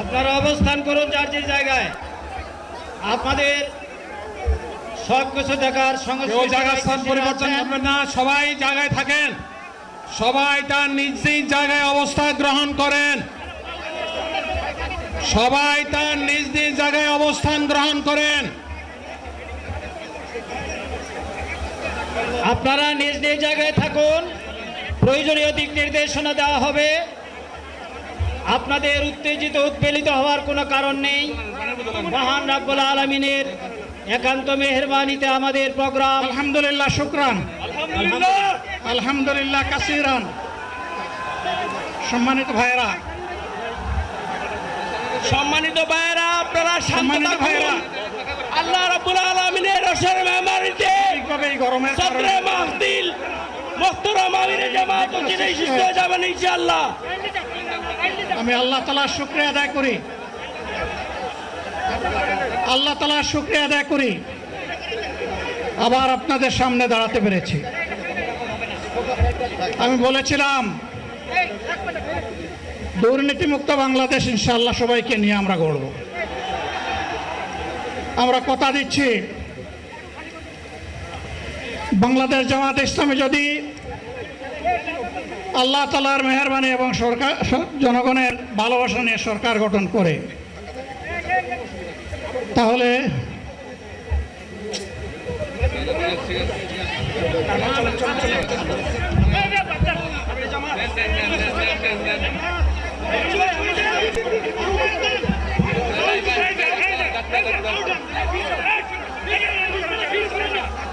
আপনারা অবস্থান করুন যার যে জায়গায়। আপনাদের সব কিছু দেখার সঙ্গে জায়গা স্থান পরিবর্তন করবেন না, সবাই জায়গায় থাকেন, সবাই তার নিজ নিজ জায়গায় অবস্থান গ্রহণ করেন, সবাই তার নিজ নিজ জায়গায় অবস্থান গ্রহণ করেন। আপনারা নিজ নিজ জায়গায় থাকুন, প্রয়োজনীয় দিক নির্দেশনা দেওয়া হবে। আপনাদের উত্তেজিত উৎপীড়িত হওয়ার কোনো কারণ নেই। মহান রাব্বুল আলামিনের একান্ত মেহেরবানিতে আমাদের প্রোগ্রাম। আলহামদুলিল্লাহ, শুকরান, আলহামদুলিল্লাহ কাসিরান। সম্মানিত ভাইয়েরা, আপনারা সম্মানিত ভাইয়েরা, আল্লাহ রাব্বুল আলামিনের রসের মেহমানিতে এই গরমের সদরে মাহফিল মুহতারাম আমিরে জামাত চিরাই সুস্থ হয়ে যাবেন ইনশাআল্লাহ। আমি আল্লাহ তাআলার শুকরিয়া আদায় করি, আল্লাহ তাআলার শুকরিয়া আদায় করি আবার আপনাদের সামনে দাঁড়াতে পেরেছি। আমি বলেছিলাম দুর্নীতিমুক্ত বাংলাদেশ ইনশাআল্লাহ সবাইকে নিয়ে আমরা গড়ব। আমরা কথা দিচ্ছি, বাংলাদেশ জামাত ইসলামী যদি আল্লাহ তাআলার মেহেরবানি এবং সরকার জনগণের ভালোবাসা নিয়ে সরকার গঠন করে, তাহলে